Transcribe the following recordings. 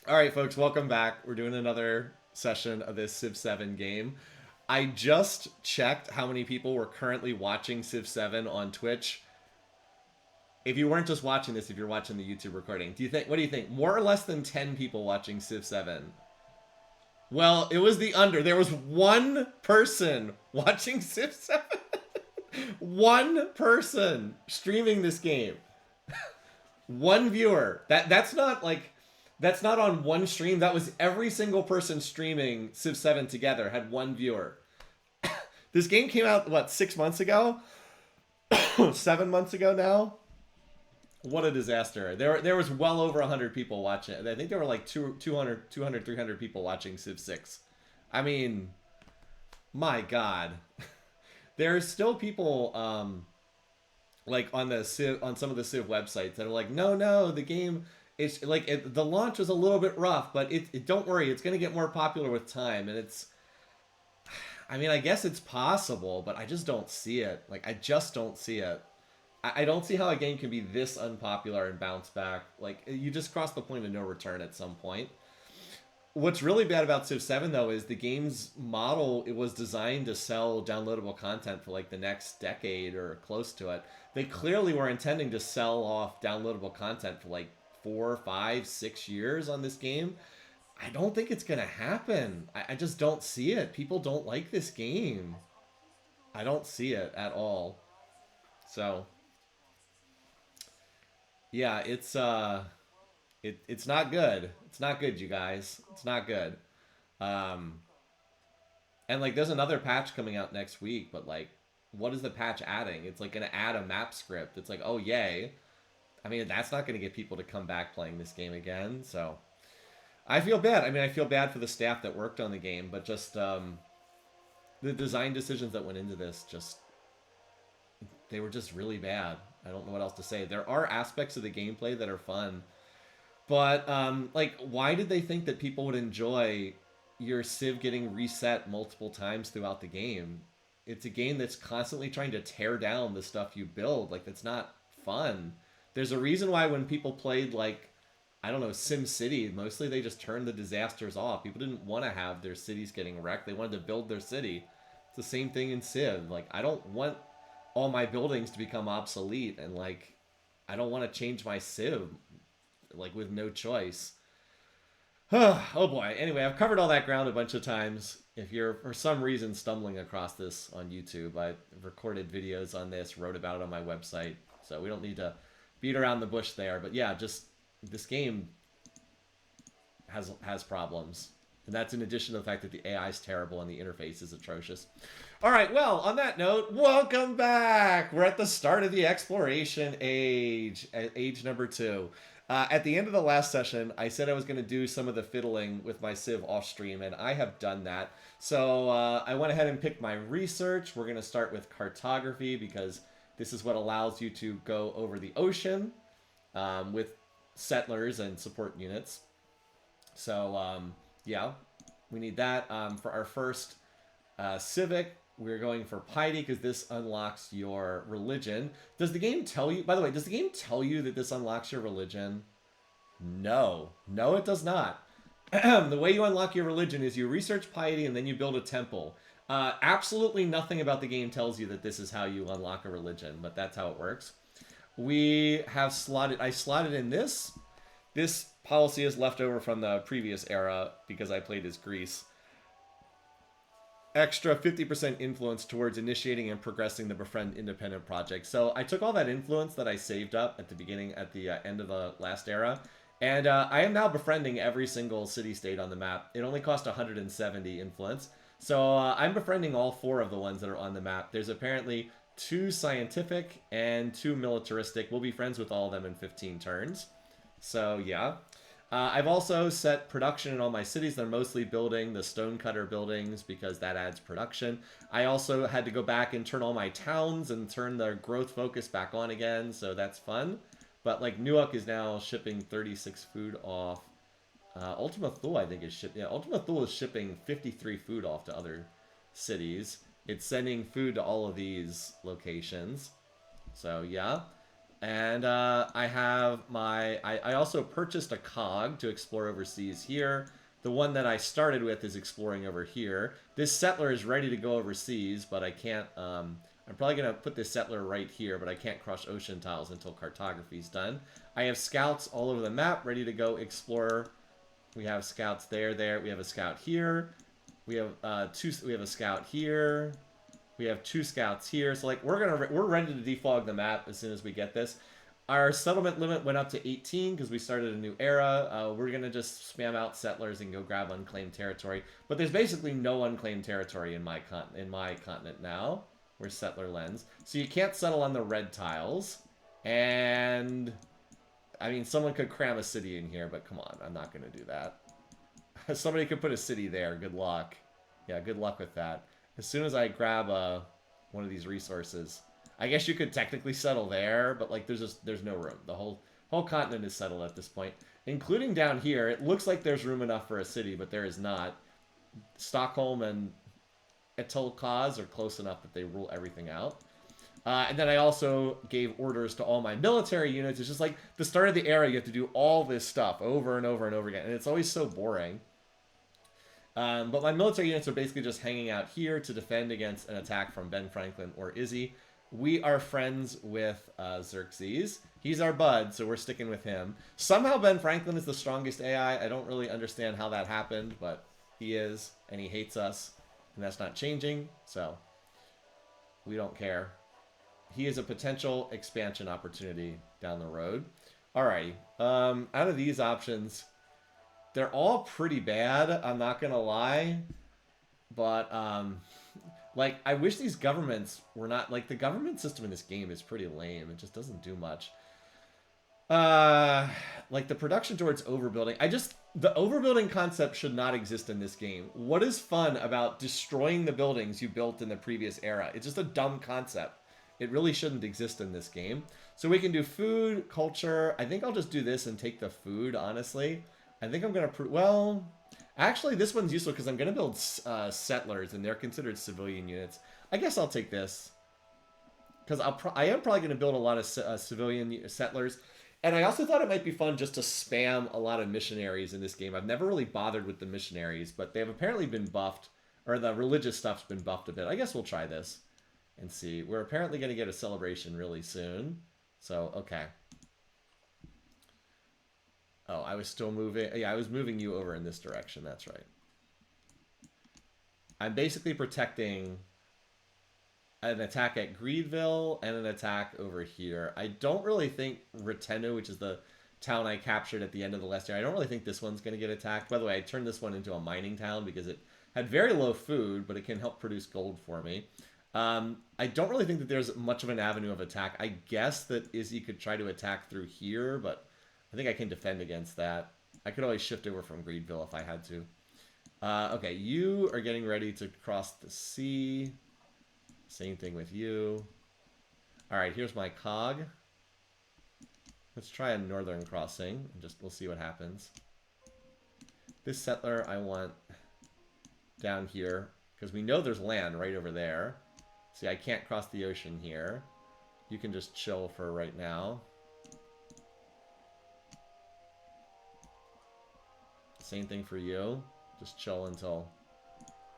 All right, folks, welcome back. We're doing another session of this Civ 7 game. I just checked how many people were currently watching Civ 7 on Twitch. If you weren't just watching this, if you're watching the YouTube recording, what do you think? More or less than 10 people watching Civ 7? Well, it was the under. There was one person watching Civ 7. One person streaming this game. One viewer. That's not on one stream. That was every single person streaming Civ 7 together had one viewer. This game came out what, 6 months ago? 7 months ago now. What a disaster. There was well over 100 people watching. I think there were like 200, 300 people watching Civ 6. I mean, my god. There's still people like on the Civ, on some of the Civ websites that are like, no, the game is like the launch was a little bit rough, but don't worry, it's going to get more popular with time. And I mean, I guess it's possible, but I just don't see it. Like, I just don't see it. I don't see how a game can be this unpopular and bounce back. Like, you just cross the point of no return at some point. What's really bad about Civ 7 though is the game's model. It was designed to sell downloadable content for like the next decade or close to it. They clearly were intending to sell off downloadable content for like 4, 5, 6 years on this game. I don't think it's gonna happen. I just don't see it. People don't like this game. I don't see it at all. So yeah, it's not good. It's not good, you guys. It's not good. Um, and like, there's another patch coming out next week, but like, what is the patch adding? It's like gonna add a map script. It's like, oh yay. I mean, that's not gonna get people to come back playing this game again. So I feel bad. I mean, I feel bad for the staff that worked on the game, but just the design decisions that went into this, just they were just really bad. I don't know what else to say. There are aspects of the gameplay that are fun, but like, why did they think that people would enjoy your Civ getting reset multiple times throughout the game? It's a game that's constantly trying to tear down the stuff you build. Like, that's not fun. There's a reason why when people played, like, I don't know, Sim City, mostly they just turned the disasters off. People didn't want to have their cities getting wrecked. They wanted to build their city. It's the same thing in Civ. Like, I don't want all my buildings to become obsolete, and like, I don't want to change my Civ like with no choice. Oh boy. Anyway, I've covered all that ground a bunch of times. If you're for some reason stumbling across this on YouTube, I've recorded videos on this, wrote about it on my website, so we don't need to beat around the bush there. But yeah, just this game has problems. And that's in addition to the fact that the AI is terrible and the interface is atrocious. All right, well, on that note, welcome back. We're at the start of the exploration age, age number 2. At the end of the last session, I said I was going to do some of the fiddling with my Civ off stream, and I have done that. So I went ahead and picked my research. We're going to start with cartography because this is what allows you to go over the ocean with settlers and support units. So yeah, we need that. For our first civic, we're going for piety because this unlocks your religion. Does the game tell you, by the way, does the game tell you that this unlocks your religion? No. No, it does not. The way you unlock your religion is you research piety and then you build a temple. Absolutely nothing about the game tells you that this is how you unlock a religion, but that's how it works. We have slotted, I slotted in this. This policy is left over from the previous era because I played as Greece. Extra 50% influence towards initiating and progressing the Befriend Independent project. So I took all that influence that I saved up at the beginning, at the end of the last era, and I am now befriending every single city-state on the map. It only cost 170 influence. So I'm befriending all 4 of the ones that are on the map. There's apparently 2 scientific and 2 militaristic. We'll be friends with all of them in 15 turns. So yeah. I've also set production in all my cities. They're mostly building the stonecutter buildings because that adds production. I also had to go back and turn all my towns and turn the growth focus back on again, so that's fun. But like, Newark is now shipping 36 food off. Ultima Thule, I think, is shipping. Yeah, Ultima Thule is shipping 53 food off to other cities. It's sending food to all of these locations. So yeah. And I have my... I also purchased a cog to explore overseas here. The one that I started with is exploring over here. This settler is ready to go overseas, but I can't... I'm probably going to put this settler right here, but I can't crush ocean tiles until cartography is done. I have scouts all over the map ready to go explore. We have scouts there. We have a scout here. We have we have a scout here. We have 2 scouts here. So like we're ready to defog the map as soon as we get this. Our settlement limit went up to 18 because we started a new era. We're gonna just spam out settlers and go grab unclaimed territory. But there's basically no unclaimed territory in my continent now. Where's settler lens? So you can't settle on the red tiles. And I mean, someone could cram a city in here, but come on, I'm not gonna do that. Somebody could put a city there. Good luck. Yeah, good luck with that. As soon as I grab one of these resources, I guess you could technically settle there, but like there's no room. The whole continent is settled at this point, including down here. It looks like there's room enough for a city, but there is not. Stockholm and Etolkaz are close enough that they rule everything out. And then I also gave orders to all my military units. It's just like the start of the era, you have to do all this stuff over and over and over again, and it's always so boring. But my military units are basically just hanging out here to defend against an attack from Ben Franklin or Izzy. We are friends with Xerxes. He's our bud, so we're sticking with him. Somehow Ben Franklin is the strongest AI. I don't really understand how that happened, but he is, and he hates us, and that's not changing, so we don't care. He is a potential expansion opportunity down the road. Alrighty, out of these options... They're all pretty bad, I'm not gonna lie. But, like, I wish these governments were not... Like, the government system in this game is pretty lame. It just doesn't do much. Like, the production towards overbuilding... The overbuilding concept should not exist in this game. What is fun about destroying the buildings you built in the previous era? It's just a dumb concept. It really shouldn't exist in this game. So we can do food, culture. I think I'll just do this and take the food, honestly. I think I'm going to... Well, actually, this one's useful because I'm going to build settlers, and they're considered civilian units. I guess I'll take this. Because I am probably going to build a lot of civilian settlers. And I also thought it might be fun just to spam a lot of missionaries in this game. I've never really bothered with the missionaries, but they have apparently been buffed. Or the religious stuff's been buffed a bit. I guess we'll try this and see. We're apparently going to get a celebration really soon. So, okay. Oh, I was still moving. Yeah, I was moving you over in this direction. That's right. I'm basically protecting an attack at Greedville and an attack over here. I don't really think Retenu, which is the town I captured at the end of the last year, I don't really think this one's going to get attacked. By the way, I turned this one into a mining town because it had very low food, but it can help produce gold for me. I don't really think that there's much of an avenue of attack. I guess that Izzy could try to attack through here, but... I think I can defend against that. I could always shift over from Greedville if I had to. Okay, you are getting ready to cross the sea. Same thing with you. Alright, here's my cog. Let's try a northern crossing, and we'll see what happens. This settler I want down here, because we know there's land right over there. See, I can't cross the ocean here. You can just chill for right now. Same thing for you. Just chill until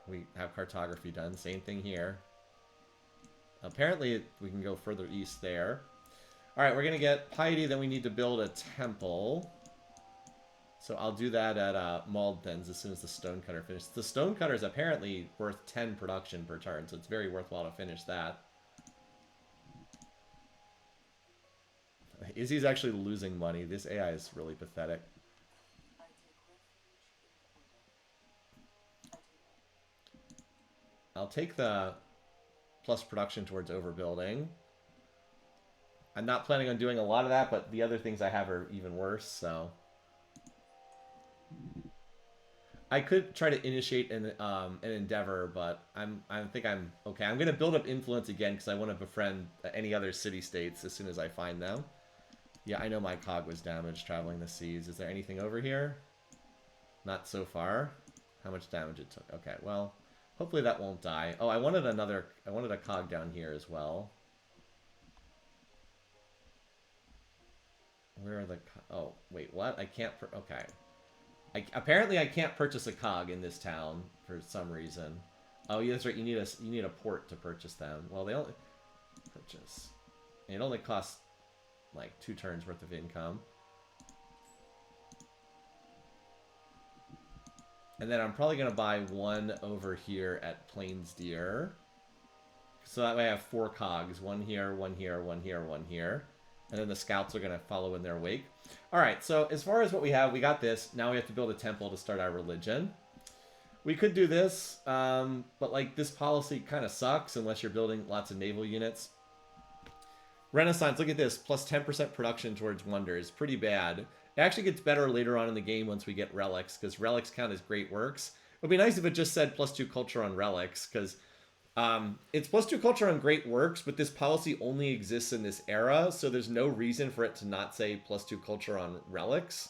we have cartography done. Same thing here. Apparently, we can go further east there. Alright, we're going to get piety, then we need to build a temple. So I'll do that at Maldens as soon as the stonecutter finishes. The stonecutter is apparently worth 10 production per turn, so it's very worthwhile to finish that. Izzy's actually losing money. This AI is really pathetic. I'll take the plus production towards overbuilding. I'm not planning on doing a lot of that, but the other things I have are even worse, so... I could try to initiate an endeavor, but I think I'm okay. I'm going to build up influence again because I want to befriend any other city-states as soon as I find them. Yeah, I know my cog was damaged traveling the seas. Is there anything over here? Not so far. How much damage it took? Okay, well... Hopefully that won't die. Oh, I wanted a cog down here as well. Where are the... Oh, wait, what? I can't... Okay. Apparently I can't purchase a cog in this town for some reason. Oh, yeah, that's right. You need a port to purchase them. Well, they only... Purchase. It only costs, like, 2 turns worth of income. And then I'm probably going to buy one over here at Plains Deer. So that way I have 4 cogs. One here, one here, one here, one here. And then the scouts are going to follow in their wake. Alright, so as far as what we have, we got this. Now we have to build a temple to start our religion. We could do this, but like this policy kind of sucks unless you're building lots of naval units. Renaissance, look at this. Plus 10% production towards wonders. Pretty bad. It actually gets better later on in the game once we get relics, because relics count as great works. It would be nice if it just said plus 2 culture on relics, because it's plus 2 culture on great works, but this policy only exists in this era, so there's no reason for it to not say plus 2 culture on relics,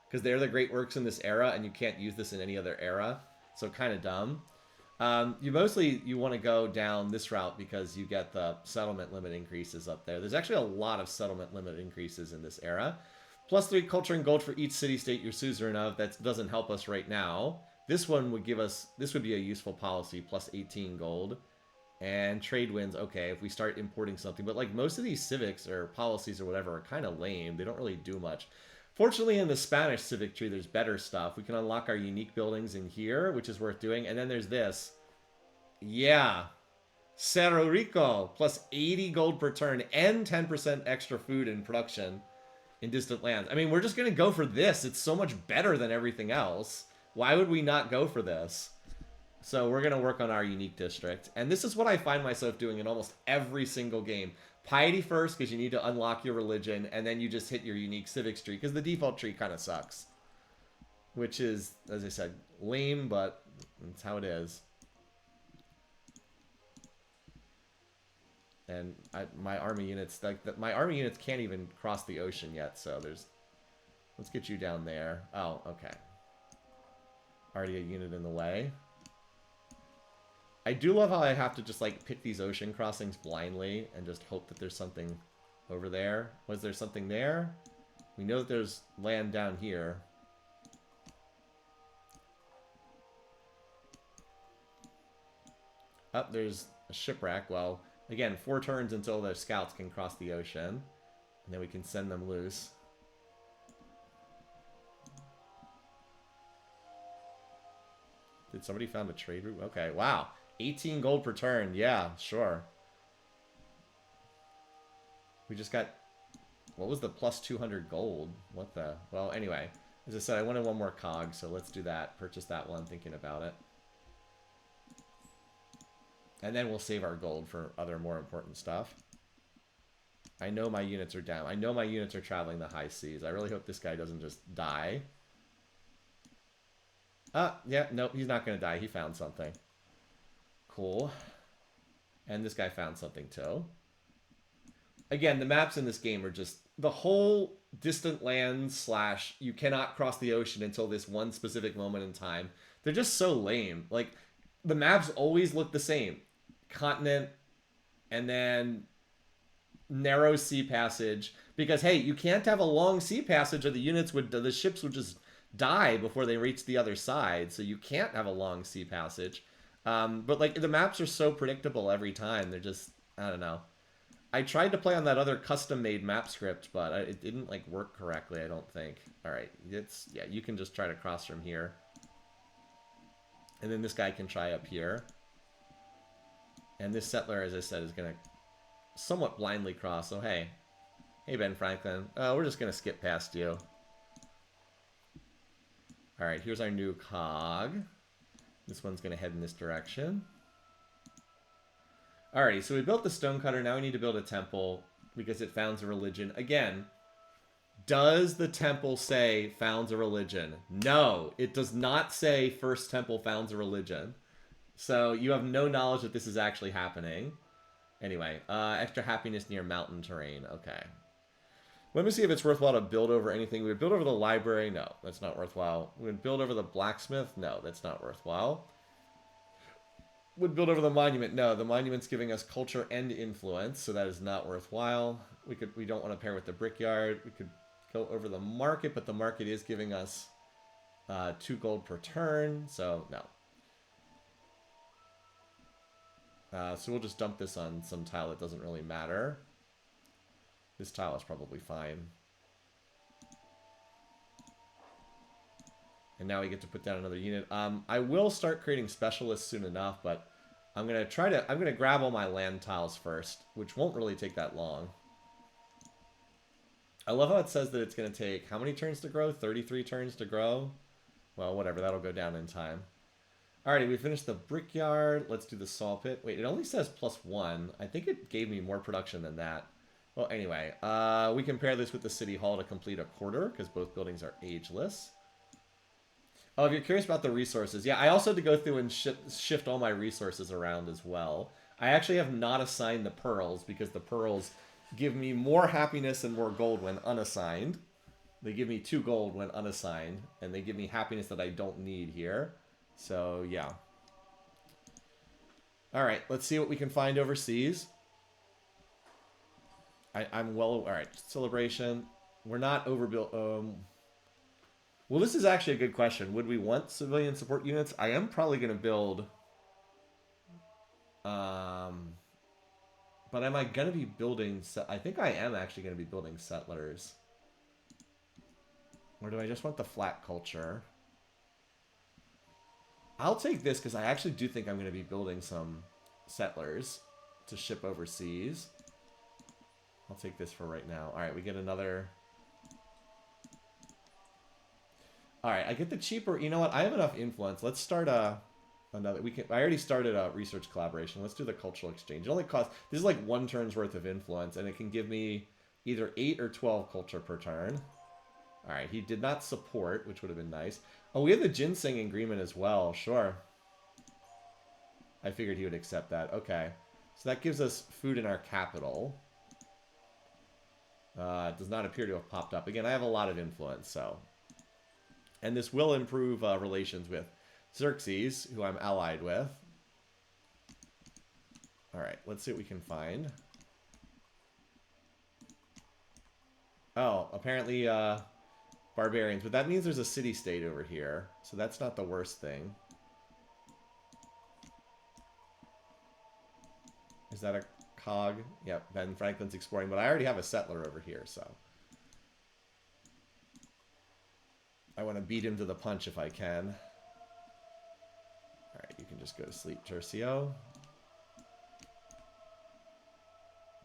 because they're the great works in this era, and you can't use this in any other era, so kind of dumb. You want to go down this route because you get the settlement limit increases up there. There's actually a lot of settlement limit increases in this era. Plus 3 culture and gold for each city-state you're suzerain of. That doesn't help us right now. This one would give us... This would be a useful policy. Plus 18 gold. And trade winds. Okay, if we start importing something. But like most of these civics or policies or whatever are kind of lame. They don't really do much. Fortunately, in the Spanish civic tree, there's better stuff. We can unlock our unique buildings in here, which is worth doing. And then there's this. Yeah. Cerro Rico. Plus 80 gold per turn and 10% extra food in production in distant lands. I mean, we're just going to go for this. It's so much better than everything else. Why would we not go for this? So we're going to work on our unique district. And this is what I find myself doing in almost every single game. Piety first, because you need to unlock your religion, and then you just hit your unique civics tree, because the default tree kind of sucks. Which is, as I said, lame, but it's how it is. And my army units, my army units can't even cross the ocean yet, so there's... Let's get you down there. Oh, okay. Already a unit in the way. I do love how I have to just, like, pick these ocean crossings blindly and just hope that there's something over there. Was there something there? We know that there's land down here. Oh, there's a shipwreck. Well, again, 4 turns until the scouts can cross the ocean. And then we can send them loose. Did somebody found a trade route? Okay, wow. 18 gold per turn. Yeah, sure. We just got... What was the plus 200 gold? What the... Well, anyway. As I said, I wanted one more cog, so let's do that. Purchase that while I'm thinking about it. And then we'll save our gold for other more important stuff. I know my units are down. I know my units are traveling the high seas. I really hope this guy doesn't just die. Yeah, nope, he's not going to die. He found something. Cool. And this guy found something too. Again, the maps in this game are just... The whole distant lands / you cannot cross the ocean until this one specific moment in time. They're just so lame. Like, the maps always look the same. Continent, and then narrow sea passage. Because, hey, you can't have a long sea passage or the ships would just die before they reach the other side. So you can't have a long sea passage. But, like, the maps are so predictable every time. They're just, I don't know. I tried to play on that other custom-made map script, but it didn't, like, work correctly, I don't think. Alright, yeah, you can just try to cross from here. And then this guy can try up here. And this settler, as I said, is going to somewhat blindly cross. So, hey. Hey, Ben Franklin. We're just going to skip past you. Alright, here's our new cog. This one's going to head in this direction. Alrighty, so we built the stonecutter. Now we need to build a temple because it founds a religion. Again, does the temple say founds a religion? No, it does not say first temple founds a religion. So you have no knowledge that this is actually happening. Anyway, extra happiness near mountain terrain. Okay. Let me see if it's worthwhile to build over anything. We would build over the library. No, that's not worthwhile. We would build over the blacksmith. No, that's not worthwhile. Would build over the monument. No, the monument's giving us culture and influence, so that is not worthwhile. We don't want to pair with the brickyard. We could go over the market, but the market is giving us 2 gold per turn, so no. So we'll just dump this on some tile that doesn't really matter. This tile is probably fine. And now we get to put down another unit. I will start creating specialists soon enough, but I'm gonna grab all my land tiles first, which won't really take that long. I love how it says that it's gonna take how many turns to grow? 33 turns to grow? Well, whatever, that'll go down in time. Alrighty, we finished the brickyard. Let's do the saw pit. Wait, it only says +1. I think it gave me more production than that. Well, anyway, we can pair this with the city hall to complete a quarter, because both buildings are ageless. Oh, if you're curious about the resources, yeah, I also had to go through and shift all my resources around as well. I actually have not assigned the pearls, because the pearls give me more happiness and more gold when unassigned. They give me 2 gold when unassigned, and they give me happiness that I don't need here. So, yeah. Alright, let's see what we can find overseas. I'm well... Alright, celebration. We're not overbuilt... Well, this is actually a good question. Would we want civilian support units? I am probably going to build... But am I going to be building... I think I am actually going to be building settlers. Or do I just want the flat culture? I'll take this because I actually do think I'm going to be building some settlers to ship overseas. I'll take this for right now. Alright, we get another... Alright, I get the cheaper... You know what? I have enough influence. Let's start another... I already started a research collaboration. Let's do the cultural exchange. It only costs... This is like 1 turn's worth of influence, and it can give me either 8 or 12 culture per turn. Alright, he did not support, which would have been nice. Oh, we have the ginseng agreement as well. Sure. I figured he would accept that. Okay. So that gives us food in our capital. It does not appear to have popped up. Again, I have a lot of influence, so... And this will improve relations with Xerxes, who I'm allied with. Alright, let's see what we can find. Oh, apparently... barbarians, but that means there's a city-state over here, so that's not the worst thing. Is that a cog? Yep, Ben Franklin's exploring, but I already have a settler over here, so... I want to beat him to the punch if I can. Alright, you can just go to sleep, Tercio.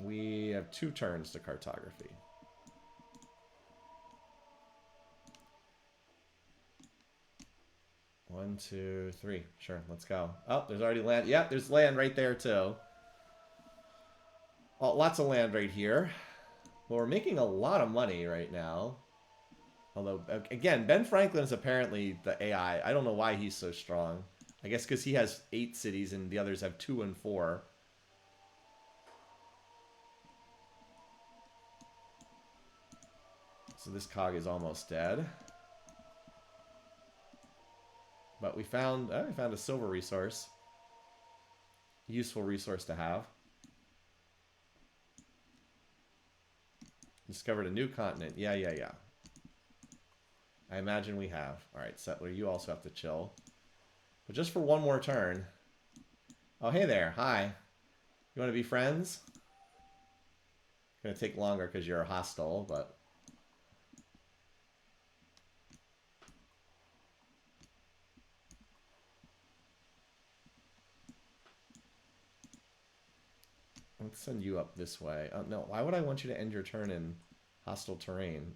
We have 2 turns to cartography. One, two, three. Sure, let's go. Oh, there's already land. Yeah, there's land right there, too. Oh, lots of land right here. Well, we're making a lot of money right now. Although, again, Ben Franklin is apparently the AI. I don't know why he's so strong. I guess because he has 8 cities and the others have 2 and 4. So this cog is almost dead. But we found a silver resource. Useful resource to have. Discovered a new continent. Yeah. I imagine we have. Alright, settler, you also have to chill. But just for 1 more turn. Oh, hey there. Hi. You want to be friends? It's going to take longer because you're hostile, but... Let's send you up this way. Oh, no, why would I want you to end your turn in hostile terrain?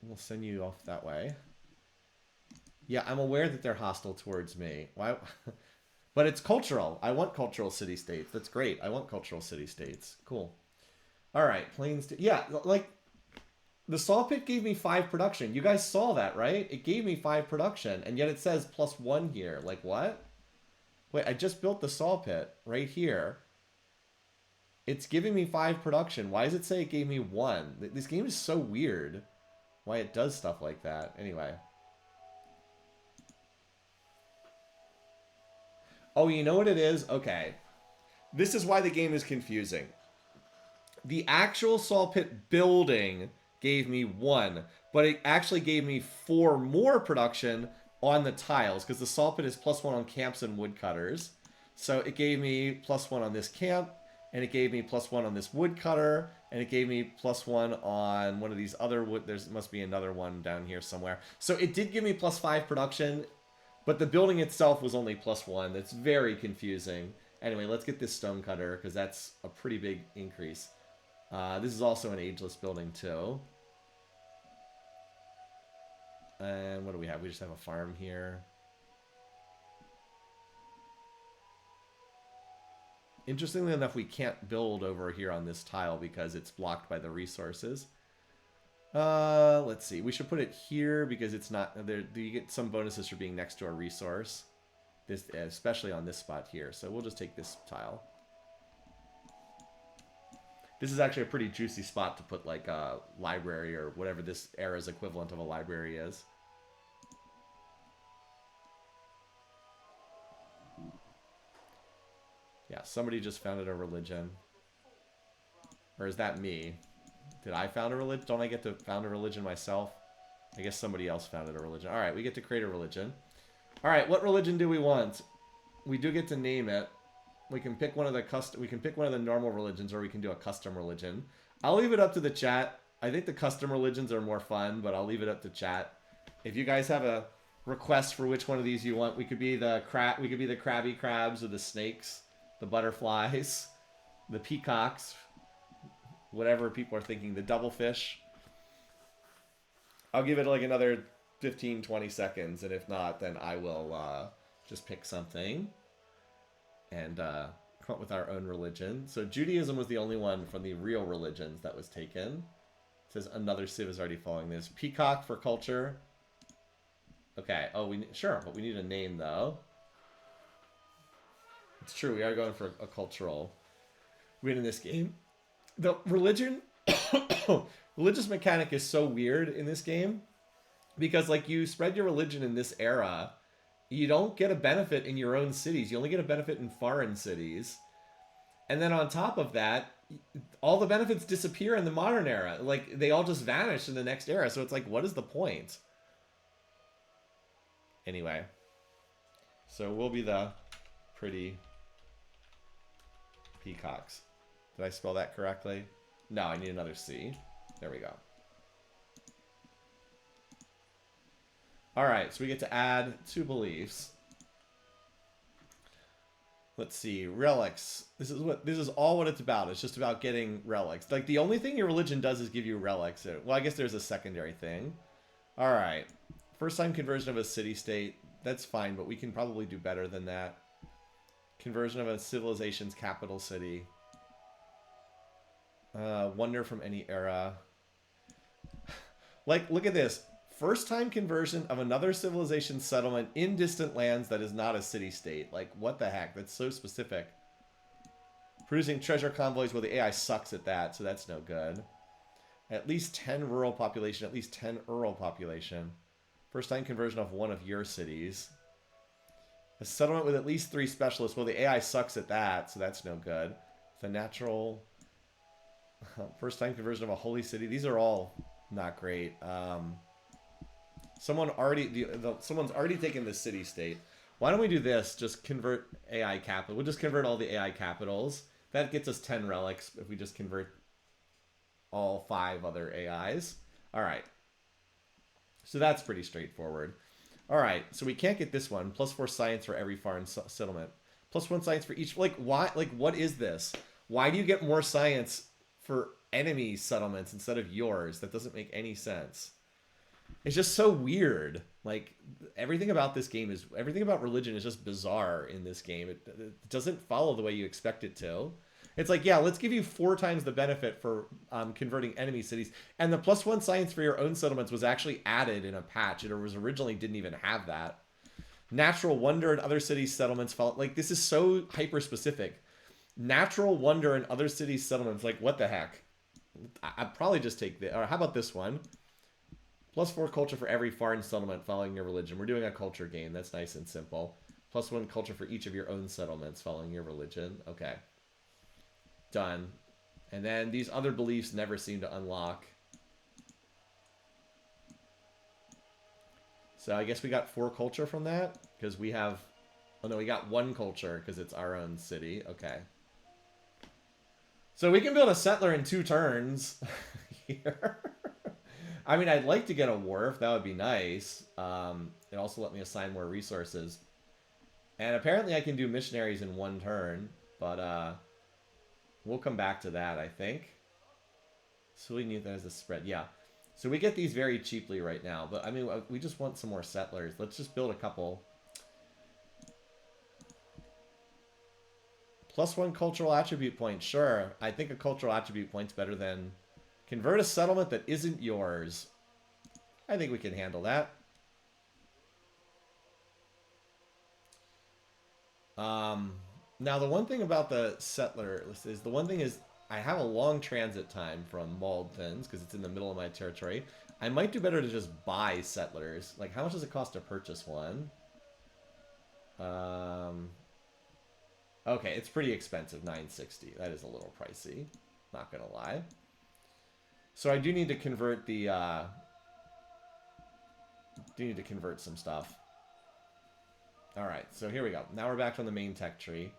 We'll send you off that way. Yeah, I'm aware that they're hostile towards me. Why? But it's cultural. I want cultural city-states. That's great. I want cultural city-states. Cool. All right, plains... Yeah, like, the saw pit gave me 5 production. You guys saw that, right? It gave me 5 production, and yet it says +1 here. Like, what? Wait, I just built the saw pit right here. It's giving me 5 production. Why does it say it gave me 1? This game is so weird. Why it does stuff like that. Anyway. Oh, you know what it is? Okay. This is why the game is confusing. The actual saw pit building gave me 1, but it actually gave me 4 more production on the tiles because the saw pit is +1 on camps and woodcutters. So it gave me +1 on this camp, and it gave me +1 on this woodcutter, and it gave me +1 on one of these other wood. There must be another one down here somewhere. So it did give me +5 production, but the building itself was only +1. That's very confusing. Anyway, let's get this stonecutter because that's a pretty big increase. This is also an ageless building too. And what do we have? We just have a farm here. Interestingly enough, we can't build over here on this tile because it's blocked by the resources. Let's see. We should put it here because it's not there. You get some bonuses for being next to a resource. This, especially on this spot here. So we'll just take this tile. This is actually a pretty juicy spot to put like a library or whatever this era's equivalent of a library is. Yeah, somebody just founded a religion. Or is that me? Did I found a religion? Don't I get to found a religion myself? I guess somebody else founded a religion. All right, we get to create a religion. All right, what religion do we want? We do get to name it. We can pick one of the we can pick one of the normal religions, or we can do a custom religion. I'll leave it up to the chat. I think the custom religions are more fun, but I'll leave it up to chat. If you guys have a request for which one of these you want, we could be the crabby crabs or the snakes, the butterflies, the peacocks, whatever people are thinking, the devilfish. I'll give it like another 15-20 seconds, and if not, then I will just pick something and come up with our own religion. So Judaism was the only one from the real religions that was taken. It says another Civ is already following this. Peacock for culture. Okay. Oh, sure, but we need a name though. It's true. We are going for a cultural win in this game. The religious mechanic is so weird in this game because like you spread your religion in this era. You don't get a benefit in your own cities. You only get a benefit in foreign cities. And then on top of that, all the benefits disappear in the modern era. Like, they all just vanish in the next era. So it's like, what is the point? Anyway. So we'll be the pretty peacocks. Did I spell that correctly? No, I need another C. There we go. All right, so we get to add 2 beliefs. Let's see, relics. This is all what it's about. It's just about getting relics. Like the only thing your religion does is give you relics. Well, I guess there's a secondary thing. All right, first time conversion of a city-state. That's fine, but we can probably do better than that. Conversion of a civilization's capital city. Wonder from any era. Like, look at this. First time conversion of another civilization settlement in distant lands that is not a city-state. Like, what the heck? That's so specific. Producing treasure convoys. Well, the AI sucks at that, so that's no good. At least 10 rural population. At least 10 rural population. First time conversion of one of your cities. A settlement with at least 3 specialists. Well, the AI sucks at that, so that's no good. The natural... First time conversion of a holy city. These are all not great. Someone's already taken the city state. Why don't we do this? Just convert AI capital. We'll just convert all the AI capitals. That gets us 10 relics if we just convert all 5 other AIs. All right. So that's pretty straightforward. All right. So we can't get this one. +4 science for every foreign settlement. +1 science for each. Like, why? Like, what is this? Why do you get more science for enemy settlements instead of yours? That doesn't make any sense. It's just so weird. Like, everything about this game is... Everything about religion is just bizarre in this game. It doesn't follow the way you expect it to. It's like, yeah, let's give you 4 times the benefit for converting enemy cities. And the +1 science for your own settlements was actually added in a patch. It was originally didn't even have that. Natural wonder and other cities' settlements follow... Like, this is so hyper-specific. Natural wonder and other cities' settlements. Like, what the heck? I'd probably just take this. Or how about this one? +4 culture for every foreign settlement following your religion. We're doing a culture game. That's nice and simple. +1 culture for each of your own settlements following your religion. Okay. Done. And then these other beliefs never seem to unlock. So I guess we got 4 culture from that, because we have... Oh no, we got 1 culture, because it's our own city. Okay. So we can build a settler in 2 turns here. I mean, I'd like to get a wharf. That would be nice. It also let me assign more resources. And apparently I can do missionaries in 1 turn, but we'll come back to that, I think. So we need that as a spread. Yeah. So we get these very cheaply right now, but I mean, we just want some more settlers. Let's just build a couple. +1 cultural attribute point. Sure. I think a cultural attribute point's better than convert a settlement that isn't yours. I think we can handle that. Now the one thing about the settler is I have a long transit time from Maltons because it's in the middle of my territory. I might do better to just buy settlers. Like, how much does it cost to purchase one? Okay, it's pretty expensive, $960. That is a little pricey, not gonna lie. So I do need to convert the some stuff. Alright, so here we go. Now we're back on the main tech tree.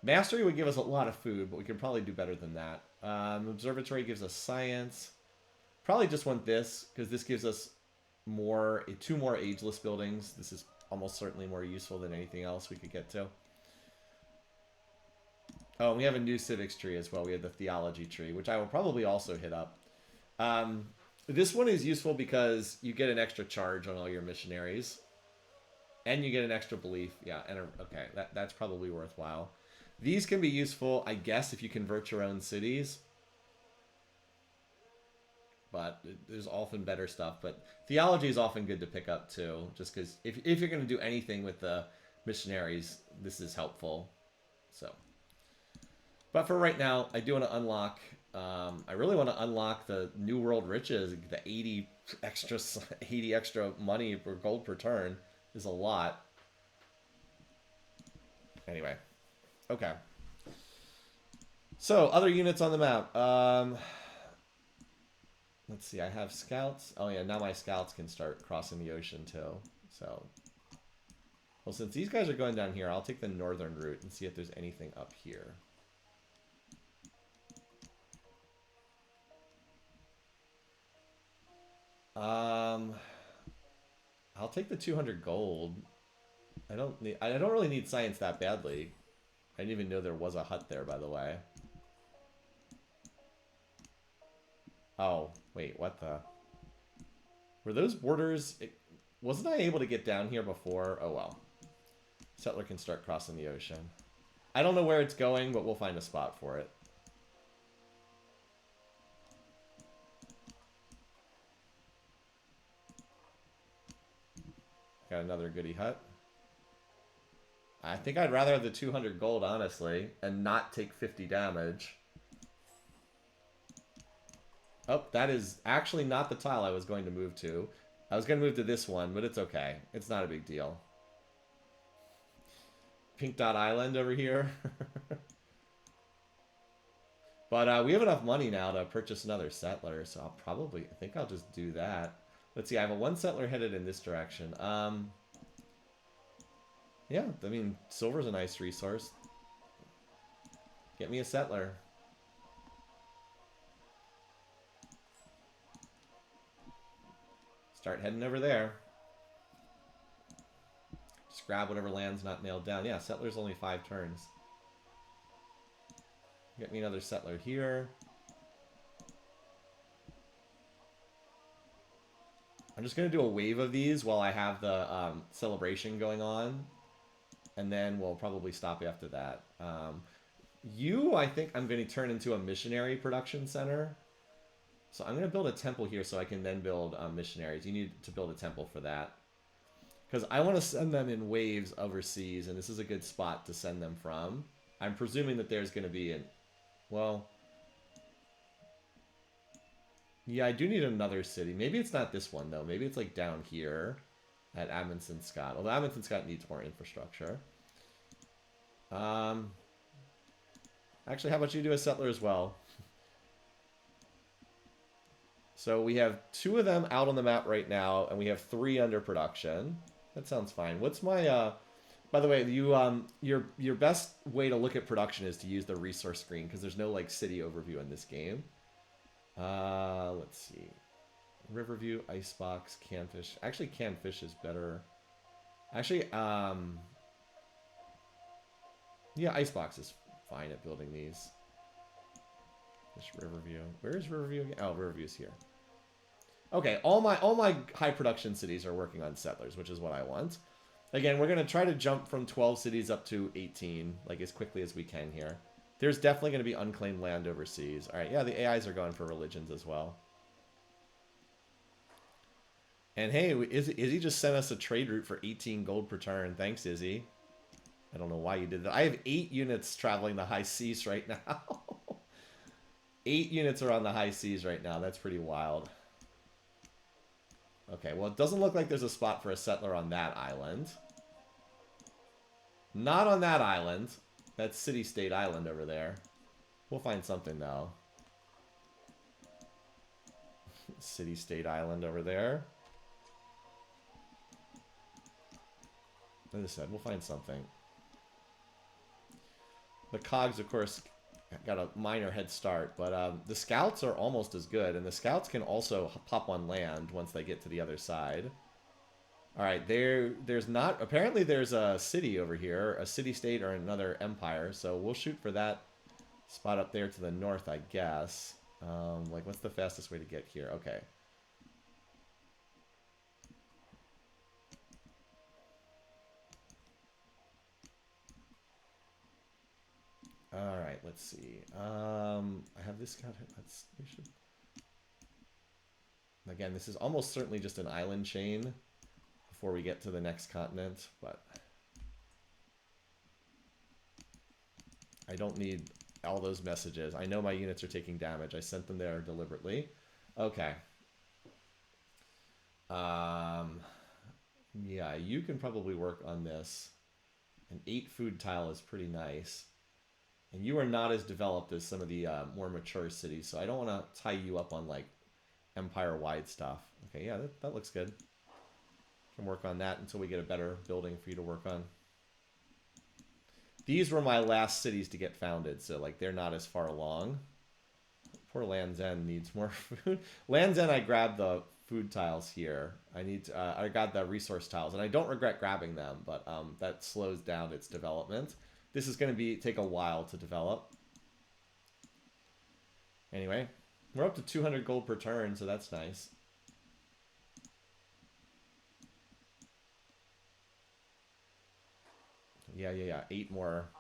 Mastery would give us a lot of food, but we could probably do better than that. Observatory gives us science. Probably just want this, because this gives us 2 more ageless buildings. This is almost certainly more useful than anything else we could get to. Oh, and we have a new civics tree as well. We have the theology tree, which I will probably also hit up. This one is useful because you get an extra charge on all your missionaries. And you get an extra belief. Yeah, and okay, that's probably worthwhile. These can be useful, I guess, if you convert your own cities. But there's often better stuff. But theology is often good to pick up, too. Just because if you're going to do anything with the missionaries, this is helpful. So, but for right now, I do want to unlock... I really want to unlock the New World Riches. The 80 extra money per gold per turn is a lot. Anyway. Okay. So, other units on the map. Let's see, I have scouts. Oh yeah, now my scouts can start crossing the ocean too. So, well, since these guys are going down here, I'll take the northern route and see if there's anything up here. I'll take the 200 gold. I don't really need science that badly. I didn't even know there was a hut there, by the way. Oh, wait, what the? Were those borders... Wasn't I able to get down here before? Oh, well. Settler can start crossing the ocean. I don't know where it's going, but we'll find a spot for it. Got another goody hut. I think I'd rather have the 200 gold, honestly, and not take 50 damage. Oh, that is actually not the tile I was going to move to. I was going to move to this one, but it's okay. It's not a big deal. Pink Dot Island over here. But we have enough money now to purchase another settler, so I think I'll just do that. Let's see, I have a 1 settler headed in this direction. Yeah, I mean, silver's a nice resource. Get me a settler. Start heading over there. Just grab whatever land's not nailed down. Yeah, settler's only 5 turns. Get me another settler here. I'm just going to do a wave of these while I have the celebration going on. And then we'll probably stop after that. I think I'm going to turn into a missionary production center. So I'm going to build a temple here so I can then build missionaries. You need to build a temple for that. Because I want to send them in waves overseas, and this is a good spot to send them from. I'm presuming that there's going to be well... Yeah, I do need another city. Maybe it's not this one, though. Maybe it's like down here at Amundsen Scott. Although Amundsen Scott needs more infrastructure. Actually, how about you do a settler as well? So we have 2 of them out on the map right now, and we have 3 under production. That sounds fine. What's my by the way, your best way to look at production is to use the resource screen because there's no like city overview in this game. Let's see. Riverview, Icebox, Canfish. Actually, Canfish is better. Actually, yeah, Icebox is fine at building these. Fish Riverview. Where is Riverview again? Oh, Riverview's here. Okay, all my high production cities are working on settlers, which is what I want. Again, we're gonna try to jump from 12 cities up to 18, like as quickly as we can here. There's definitely gonna be unclaimed land overseas. All right, yeah, the AIs are going for religions as well. And hey, Izzy just sent us a trade route for 18 gold per turn. Thanks, Izzy. I don't know why you did that. I have 8 units traveling the high seas right now. 8 units are on the high seas right now. That's pretty wild. Okay, well, it doesn't look like there's a spot for a settler on that island. Not on that island. That's City-State Island over there. We'll find something, though. City-State Island over there. As I said, we'll find something. The cogs, of course, got a minor head start, but the scouts are almost as good, and the scouts can also pop on land once they get to the other side. All right, there's not... Apparently there's a city over here, a city-state or another empire, so we'll shoot for that spot up there to the north, I guess. Like, what's the fastest way to get here? Okay. All right, let's see. I have this guy. We should. Again, this is almost certainly just an island chain before we get to the next continent, but I don't need all those messages. I know my units are taking damage. I sent them there deliberately. Okay. Yeah, you can probably work on this. An 8 food tile is pretty nice. And you are not as developed as some of the more mature cities, so I don't want to tie you up on, like, empire-wide stuff. Okay, yeah, that looks good. Can work on that until we get a better building for you to work on. These were my last cities to get founded, so, like, they're not as far along. Poor Land's End needs more food. Land's End, I grabbed the food tiles here. I got the resource tiles, and I don't regret grabbing them, but that slows down its development. This is going to take a while to develop. Anyway, we're up to 200 gold per turn, so that's nice. Yeah. 8 more.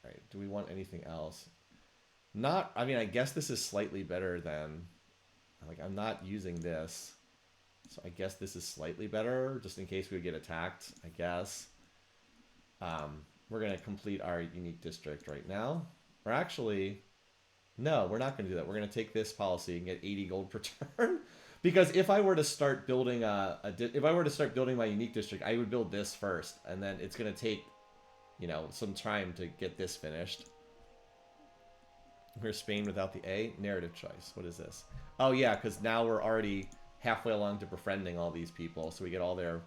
All right, do we want anything else? Not, I mean, I guess this is slightly better than, like, I'm not using this. So I guess this is slightly better, just in case we would get attacked, I guess. We're going to complete our unique district right now. Or actually, no, we're not going to do that. We're going to take this policy and get 80 gold per turn. Because if I were to start building if I were to start building my unique district, I would build this first, and then it's going to take, you know, some time to get this finished. Here's Spain without the A. Narrative choice. What is this? Oh yeah, because now we're already halfway along to befriending all these people, so we get all their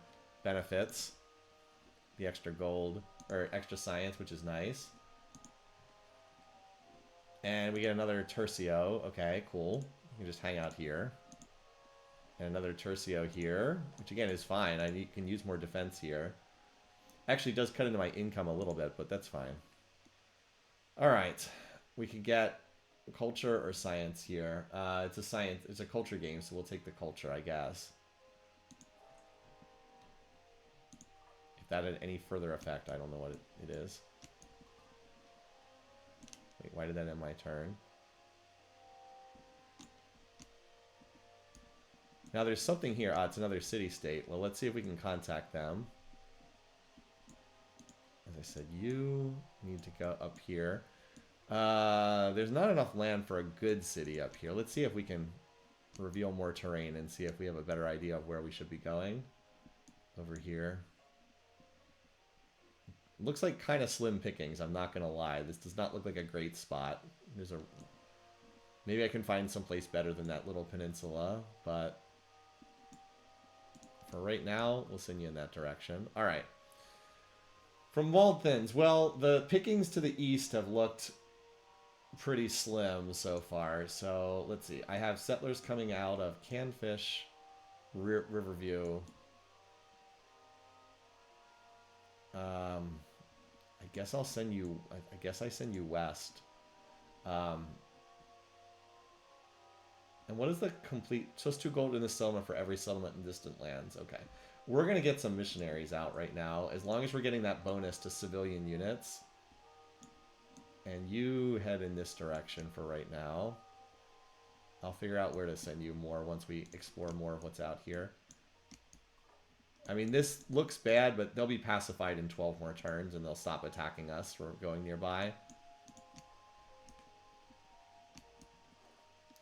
benefits. The extra gold, or extra science, which is nice. And we get another Tercio. Okay, cool. You can just hang out here. And another Tercio here, which again is fine. I can use more defense here. Actually does cut into my income a little bit, but that's fine. Alright. We can get culture or science here. It's a culture game, so we'll take the culture, I guess. If that had any further effect, I don't know what it is. Wait, why did that end my turn? Now there's something here. It's another city-state. Well, let's see if we can contact them. As I said, you need to go up here. There's not enough land for a good city up here. Let's see if we can reveal more terrain and see if we have a better idea of where we should be going. Over here. Looks like kind of slim pickings, I'm not going to lie. This does not look like a great spot. There's a Maybe I can find someplace better than that little peninsula, but for right now, we'll send you in that direction. All right. From walled thins, well, the pickings to the east have looked pretty slim so far. So let's see. I have settlers coming out of Canfish, Riverview. I guess I'll send you. I guess I send you west. And what is the complete? So it's 2 gold in the settlement for every settlement in distant lands. Okay. We're going to get some missionaries out right now, as long as we're getting that bonus to civilian units. And you head in this direction for right now. I'll figure out where to send you more once we explore more of what's out here. I mean, this looks bad, but they'll be pacified in 12 more turns, and they'll stop attacking us for going nearby.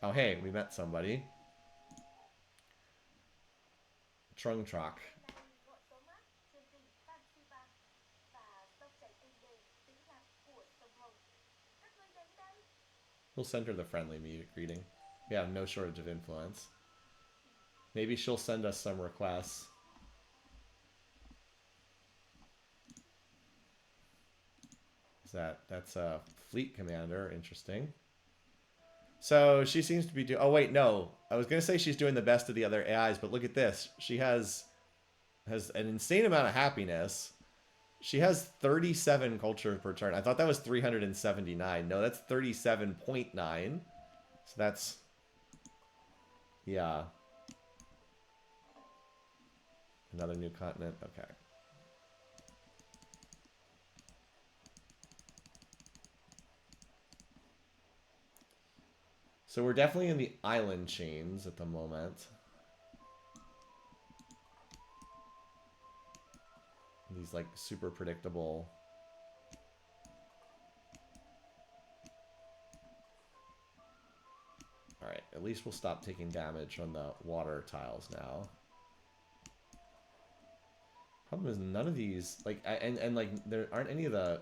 Oh, hey, we met somebody. Trung Troc. We'll send her the friendly greeting. We have no shortage of influence. Maybe she'll send us some requests. That's a fleet commander. Interesting. So she seems to be doing... Oh, wait, no. I was going to say she's doing the best of the other AIs, but look at this. She has an insane amount of happiness. She has 37 culture per turn. I thought that was 379. No, that's 37.9. So that's... Yeah. Another new continent. Okay. So we're definitely in the island chains at the moment. These like super predictable. All right, at least we'll stop taking damage on the water tiles now. Problem is none of these like and like there aren't any of the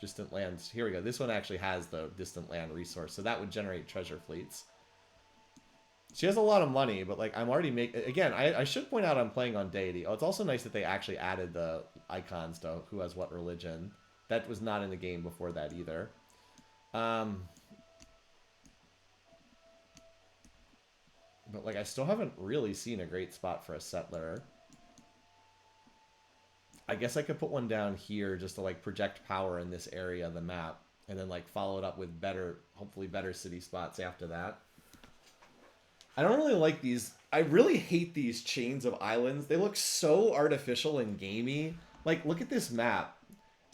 distant lands. Here we go. This one actually has the distant land resource, so that would generate treasure fleets. She has a lot of money, but like I'm already again. I should point out I'm playing on deity. Oh, it's also nice that they actually added the icons to who has what religion. That was not in the game before that either. But like I still haven't really seen a great spot for a settler. I guess I could put one down here just to like project power in this area of the map, and then like follow it up with better, hopefully better city spots after that. I don't really like these. I really hate these chains of islands. They look so artificial and gamey. Like, look at this map.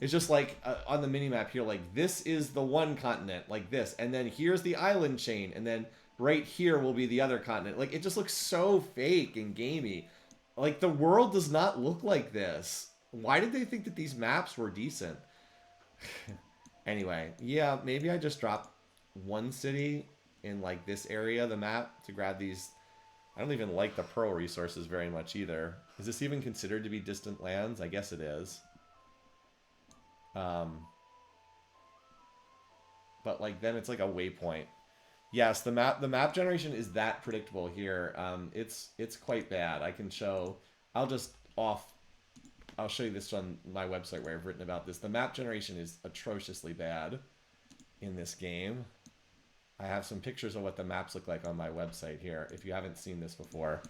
It's just like on the mini map here, like this is the one continent, like this, and then here's the island chain, and then right here will be the other continent. Like, it just looks so fake and gamey. Like, the world does not look like this. Why did they think that these maps were decent? Anyway, yeah, maybe I just dropped one city in like this area of the map to grab these. I don't even like the pearl resources very much either. Is this even considered to be distant lands? I guess it is. But like then it's like a waypoint. Yes, the map generation is that predictable here. It's quite bad. I can show. I'll show you this on my website where I've written about this. The map generation is atrociously bad in this game. I have some pictures of what the maps look like on my website here, if you haven't seen this before.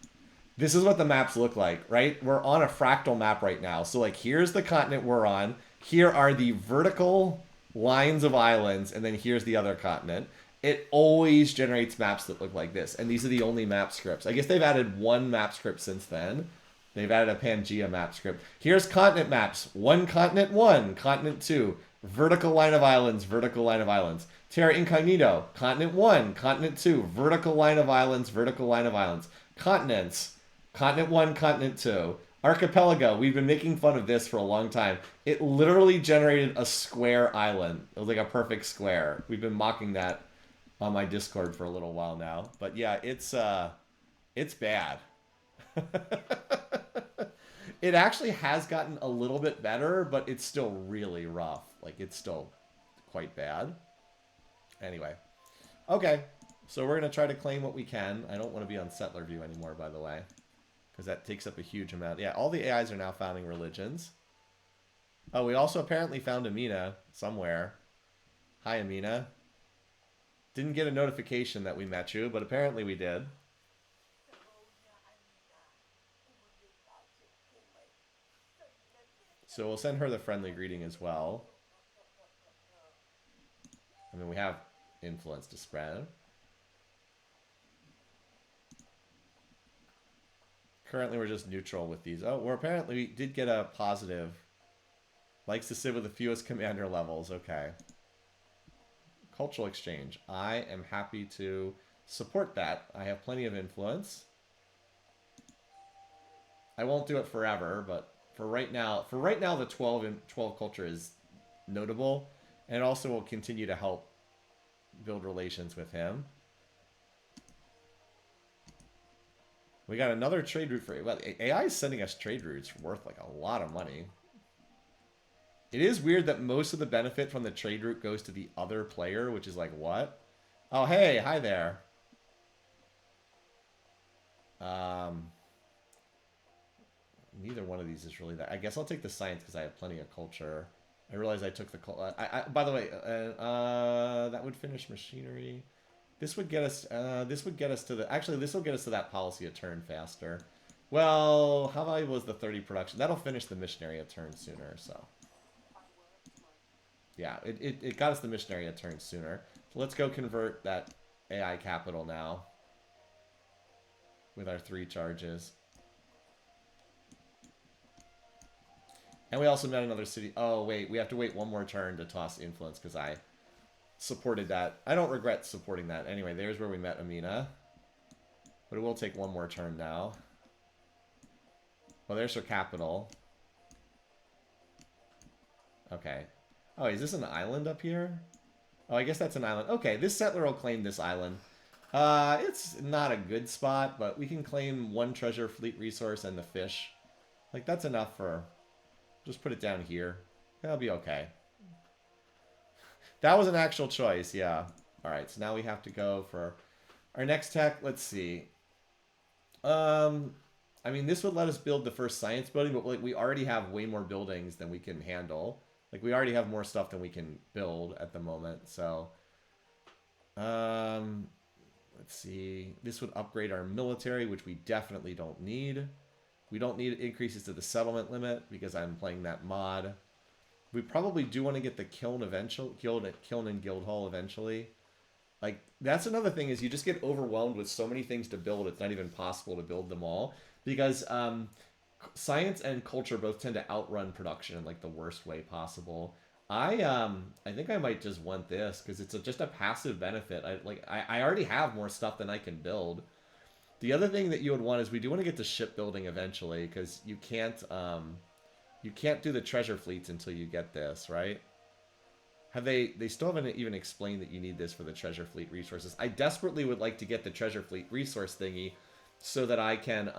This is what the maps look like, right? We're on a fractal map right now. So, like, here's the continent we're on. Here are the vertical lines of islands, and then here's the other continent. It always generates maps that look like this, and these are the only map scripts. I guess they've added one map script since then. They've added a Pangea map script. Here's continent maps. Continent 2. Vertical line of islands, vertical line of islands. Terra Incognito, continent 1, continent 2, vertical line of islands, vertical line of islands. Continents, continent 1, continent 2. Archipelago, we've been making fun of this for a long time. It literally generated a square island. It was like a perfect square. We've been mocking that on my Discord for a little while now. But yeah, it's bad. It actually has gotten a little bit better, but it's still really rough. Like, it's still quite bad. Anyway. Okay. So we're going to try to claim what we can. I don't want to be on settler view anymore, by the way, because that takes up a huge amount. Yeah, all the AIs are now founding religions. Oh, we also apparently found Amina somewhere. Hi, Amina. Didn't get a notification that we met you, but apparently we did. So we'll send her the friendly greeting as well. I mean, we have influence to spread. Currently, we're just neutral with these. Oh, we're apparently we did get a positive. Likes to sit with the fewest commander levels. Okay. Cultural exchange. I am happy to support that. I have plenty of influence. I won't do it forever, but for right now, the 12 culture is notable, and it also will continue to help build relations with him. We got another trade route for well, AI is sending us trade routes worth like a lot of money. It is weird that most of the benefit from the trade route goes to the other player, which is like, what? Oh, hey, hi there. Neither one of these is really that. I guess I'll take the science because I have plenty of culture. I realize I took the... by the way, that would finish machinery. This would get us... this would get us to the... Actually, this will get us to that policy a turn faster. Well, how valuable is the 30 production? That'll finish the missionary a turn sooner, so... Yeah, it got us the missionary a turn sooner. So let's go convert that AI capital now. With our 3 charges. And we also met another city. Oh, wait. We have to wait one more turn to toss influence because I supported that. I don't regret supporting that. Anyway, there's where we met Amina. But it will take one more turn now. Well, there's her capital. Okay. Oh, is this an island up here? Oh, I guess that's an island. Okay, this settler will claim this island. It's not a good spot, but we can claim 1 treasure fleet resource and the fish. Like, that's enough for... Just put it down here. That'll be okay. That was an actual choice, yeah. Alright, so now we have to go for our next tech. Let's see. I mean, this would let us build the first science building, but like we already have way more buildings than we can handle. Like, we already have more stuff than we can build at the moment, so... let's see. This would upgrade our military, which we definitely don't need. We don't need increases to the settlement limit because I'm playing that mod. We probably do want to get the kiln eventually, kiln and guild hall eventually. Like, that's another thing is you just get overwhelmed with so many things to build. It's not even possible to build them all because science and culture both tend to outrun production in like the worst way possible. I think I might just want this because it's just a passive benefit. I already have more stuff than I can build. The other thing that you would want is we do want to get to shipbuilding eventually because you can't do the treasure fleets until you get this, right? They still haven't even explained that you need this for the treasure fleet resources. I desperately would like to get the treasure fleet resource thingy so that I can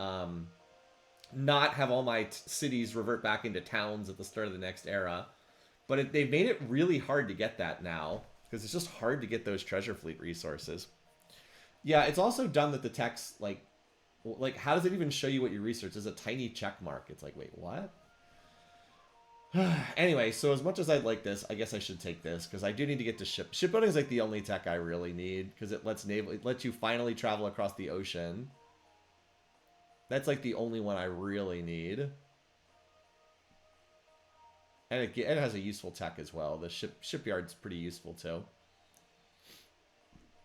not have all my cities revert back into towns at the start of the next era. But they've made it really hard to get that now because it's just hard to get those treasure fleet resources. Yeah, it's also dumb that the text, like, how does it even show you what your research is? A tiny check mark. It's like, wait, what? Anyway, so as much as I'd like this, I guess I should take this because I do need to get to shipbuilding is like the only tech I really need because it lets you finally travel across the ocean. That's like the only one I really need. And it has a useful tech as well. The shipyard's pretty useful too.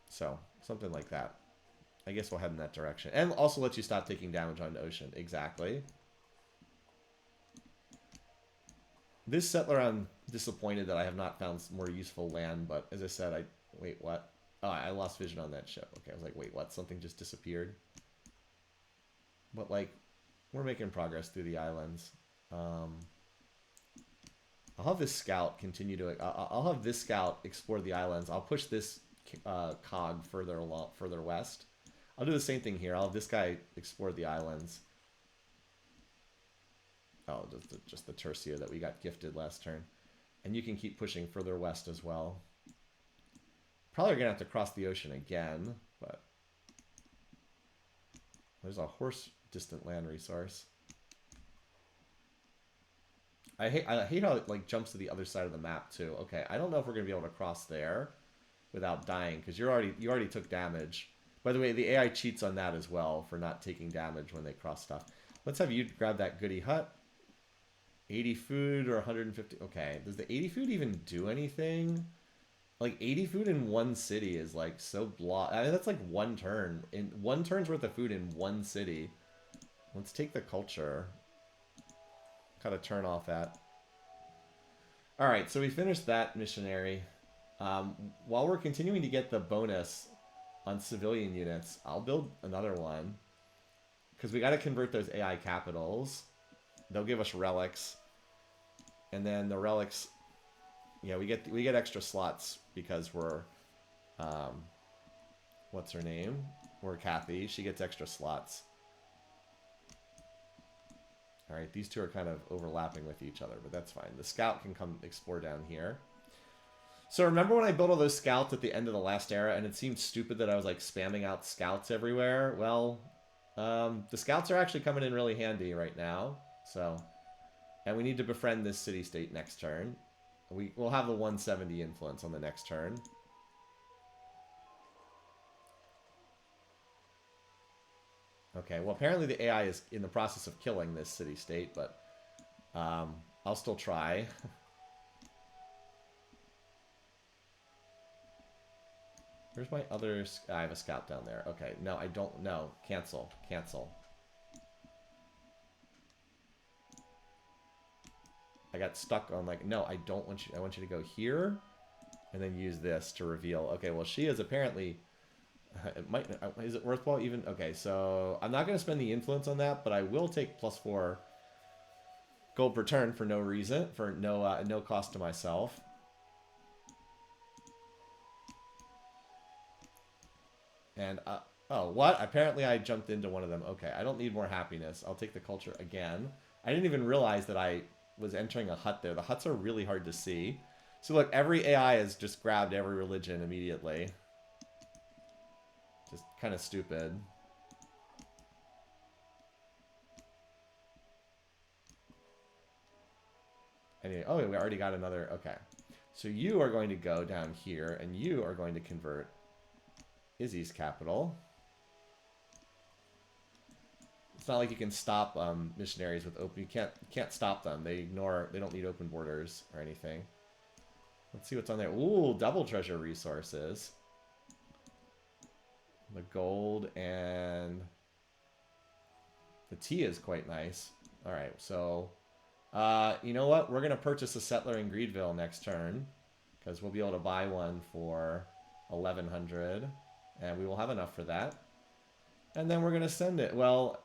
So, something like that. I guess we'll head in that direction. And also lets you stop taking damage on the ocean. Exactly. This settler, I'm disappointed that I have not found more useful land, but as I said, wait, what? Oh, I lost vision on that ship. Okay, I was like, wait, what? Something just disappeared? But, like, we're making progress through the islands. I'll have this scout continue to... I'll have this scout explore the islands. I'll push this cog further west. I'll do the same thing here. I'll have this guy explore the islands. Oh, just the Tercia that we got gifted last turn. And you can keep pushing further west as well. Probably going to have to cross the ocean again. but there's a horse distant land resource. I hate how it like jumps to the other side of the map too. Okay, I don't know if we're gonna be able to cross there without dying because you already took damage. By the way, the AI cheats on that as well for not taking damage when they cross stuff. Let's have you grab that goody hut. 80 food or 150. Okay, does the 80 food even do anything? Like 80 food in one city is like so blah. I mean, that's like one turn. In one turn's worth of food in one city. Let's take the culture. Gotta turn off that. Alright, so we finished that missionary. While we're continuing to get the bonus on civilian units, I'll build another one. Because we gotta convert those AI capitals. They'll give us relics. And then the relics... Yeah, we get extra slots because we're... what's her name? We're Cathy. She gets extra slots. Alright, these two are kind of overlapping with each other, but that's fine. The scout can come explore down here. So remember when I built all those scouts at the end of the last era, and it seemed stupid that I was like spamming out scouts everywhere? Well, the scouts are actually coming in really handy right now. So, and we need to befriend this city-state next turn. We'll have the 170 influence on the next turn. Okay, well apparently the AI is in the process of killing this city-state, but I'll still try. Where's my other... I have a scout down there. Okay, no, I don't... No, cancel. Cancel. I got stuck on like, no, I don't want you... I want you to go here, and then use this to reveal. Okay, well she is apparently... It might... Is it worthwhile even? Okay, so I'm not going to spend the influence on that, but I will take +4 gold per turn for no reason, for no cost to myself. And, oh, what? Apparently I jumped into one of them. Okay, I don't need more happiness. I'll take the culture again. I didn't even realize that I was entering a hut there. The huts are really hard to see. So look, every AI has just grabbed every religion immediately. Just kind of stupid. Anyway, oh, we already got another. Okay. So you are going to go down here, and you are going to convert Izzy's capital. It's not like you can stop missionaries with open. You can't stop them. They don't need open borders or anything. Let's see what's on there. Ooh, double treasure resources. The gold and the tea is quite nice. All right, so you know what? We're gonna purchase a settler in Greedville next turn because we'll be able to buy one for 1,100, and we will have enough for that. And then we're gonna send it. Well,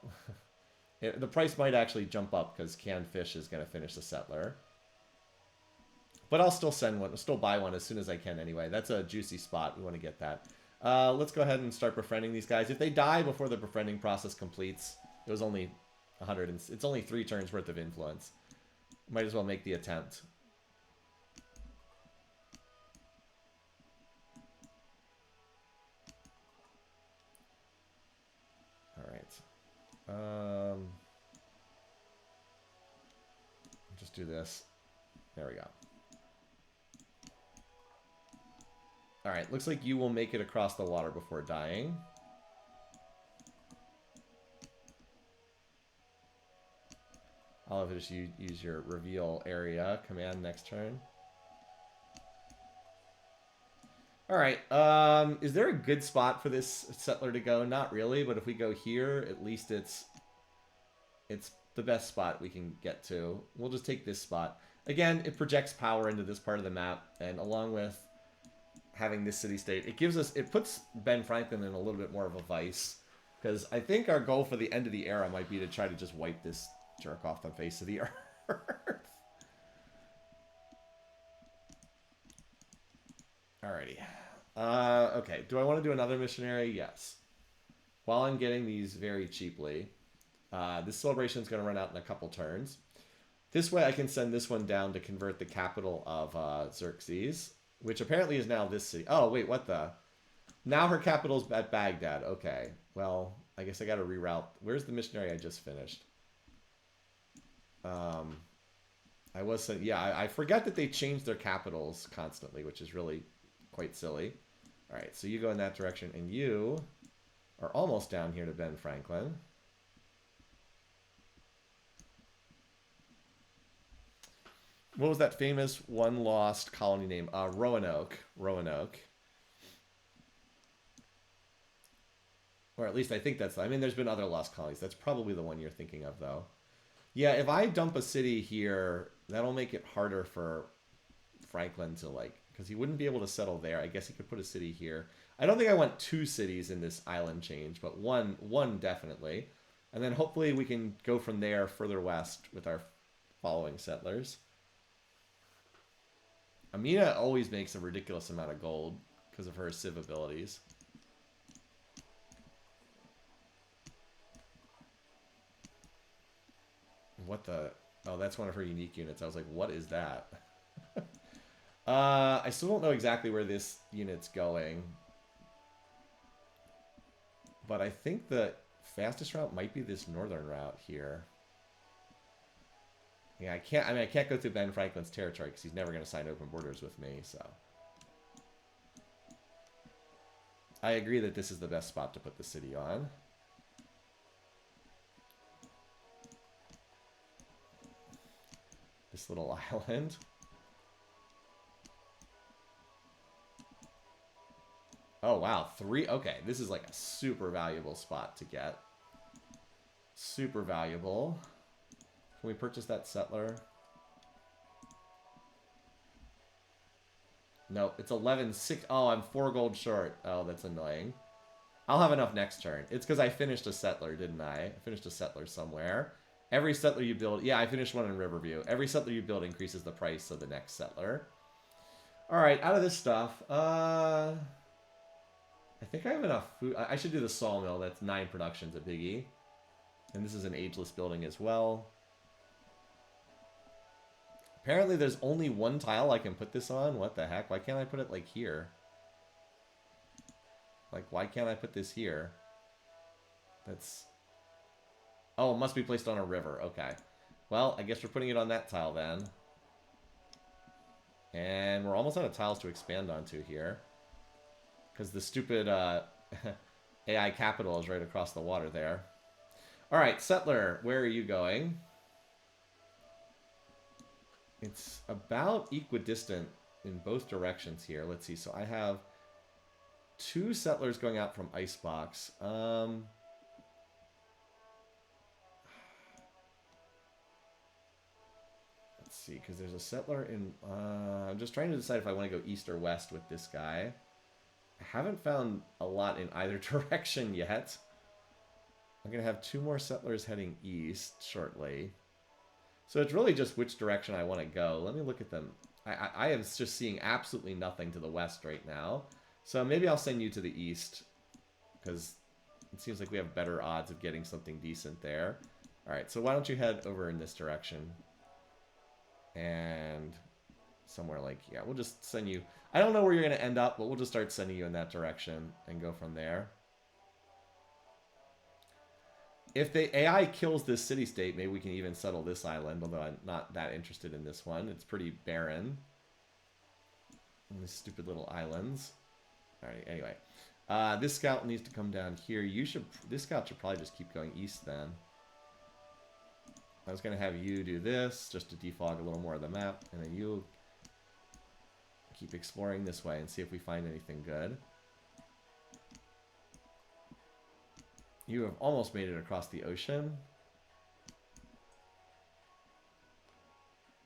the price might actually jump up because canned fish is gonna finish the settler. But I'll still send one. I'll still buy one as soon as I can anyway. That's a juicy spot. We want to get that. Let's go ahead and start befriending these guys. If they die before the befriending process completes, it was only 100. It's only 3 turns worth of influence. Might as well make the attempt. All right. Just do this. There we go. Alright, looks like you will make it across the water before dying. I'll have to just use your reveal area command next turn. Alright, is there a good spot for this settler to go? Not really, but if we go here, at least it's the best spot we can get to. We'll just take this spot. Again, it projects power into this part of the map, and along with having this city-state, it puts Ben Franklin in a little bit more of a vice, because I think our goal for the end of the era might be to try to just wipe this jerk off the face of the earth. Alrighty. Okay, do I want to do another missionary? Yes. While I'm getting these very cheaply, this celebration is going to run out in a couple turns. This way I can send this one down to convert the capital of Xerxes, which apparently is now this city. Oh, wait, what the? Now her capital's at Baghdad. Okay. Well, I guess I got to reroute. Where's the missionary I just finished? Um, I was saying, yeah, I forget that they change their capitals constantly, which is really quite silly. All right, so you go in that direction, and you are almost down here to Ben Franklin. What was that famous one lost colony name? Roanoke. Roanoke. Or at least I think that's... I mean, there's been other lost colonies. That's probably the one you're thinking of, though. Yeah, if I dump a city here, that'll make it harder for Franklin to, like... Because he wouldn't be able to settle there. I guess he could put a city here. I don't think I want 2 cities in this island change, but one definitely. And then hopefully we can go from there further west with our following settlers. Amina always makes a ridiculous amount of gold because of her Civ abilities. What the... Oh, that's one of her unique units. I was like, what is that? I still don't know exactly where this unit's going. But I think the fastest route might be this northern route here. Yeah, I can't go through Ben Franklin's territory because he's never going to sign open borders with me, so. I agree that this is the best spot to put the city on. This little island. Oh, wow. 3. Okay, this is like a super valuable spot to get. Super valuable. Can we purchase that settler? Nope, it's 11.6. Oh, I'm 4 gold short. Oh, that's annoying. I'll have enough next turn. It's because I finished a settler, didn't I? I finished a settler somewhere. Every settler you build... Yeah, I finished one in Riverview. Every settler you build increases the price of the next settler. Alright, out of this stuff. I think I have enough food. I should do the sawmill. That's 9 productions at Biggie. And this is an ageless building as well. Apparently there's only 1 tile I can put this on. What the heck? Why can't I put it, like, here? Like, why can't I put this here? That's... Oh, it must be placed on a river. Okay. Well, I guess we're putting it on that tile then. And we're almost out of tiles to expand onto here. Because the stupid AI capital is right across the water there. Alright, settler, where are you going? It's about equidistant in both directions here. Let's see. So I have 2 settlers going out from Icebox. Let's see, because there's a settler in... I'm just trying to decide if I want to go east or west with this guy. I haven't found a lot in either direction yet. I'm going to have 2 more settlers heading east shortly. So it's really just which direction I want to go. Let me look at them. I am just seeing absolutely nothing to the west right now. So maybe I'll send you to the east. Because it seems like we have better odds of getting something decent there. Alright, so why don't you head over in this direction. And somewhere like... Yeah, we'll just send you... I don't know where you're going to end up, but we'll just start sending you in that direction and go from there. If the AI kills this city-state, maybe we can even settle this island, although I'm not that interested in this one. It's pretty barren. And these stupid little islands. Alright, anyway. This scout needs to come down here. This scout should probably just keep going east then. I was going to have you do this, just to defog a little more of the map, and then you keep exploring this way and see if we find anything good. You have almost made it across the ocean.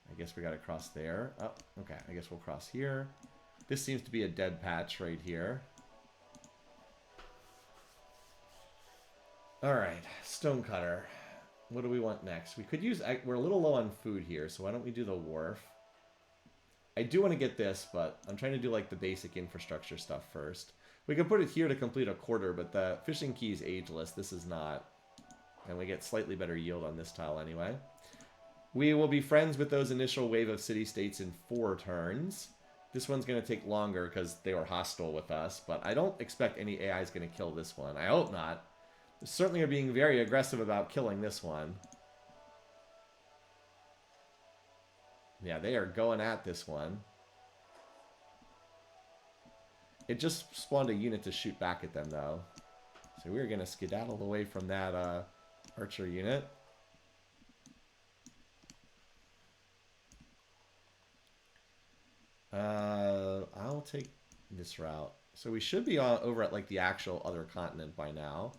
I guess we got to cross there. Oh, okay. I guess we'll cross here. This seems to be a dead patch right here. Alright, stonecutter. What do we want next? We could use... We're a little low on food here, so why don't we do the wharf? I do want to get this, but I'm trying to do like the basic infrastructure stuff first. We could put it here to complete a quarter, but the fishing key is ageless. This is not. And we get slightly better yield on this tile anyway. We will be friends with those initial wave of city-states in 4 turns. This one's going to take longer because they were hostile with us, but I don't expect any AI is going to kill this one. I hope not. They certainly are being very aggressive about killing this one. Yeah, they are going at this one. It just spawned a unit to shoot back at them, though. So we're going to skedaddle away from that archer unit. I'll take this route. So we should be over at like the actual other continent by now.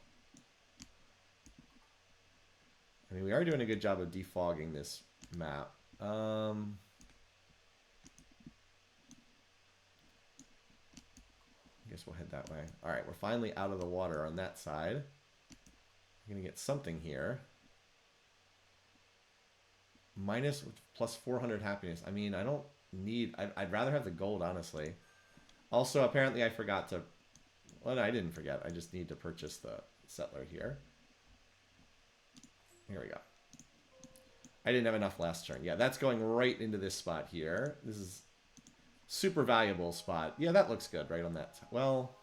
I mean, we are doing a good job of defogging this map. I guess we'll head that way. All right, we're finally out of the water on that side. We're going to get something here. Minus plus 400 happiness. I mean, I don't need... I'd rather have the gold, honestly. Also, apparently I forgot to... Well, no, I didn't forget. I just need to purchase the settler here. Here we go. I didn't have enough last turn. Yeah, that's going right into this spot here. This is super valuable spot. Yeah, that looks good right on that. Well,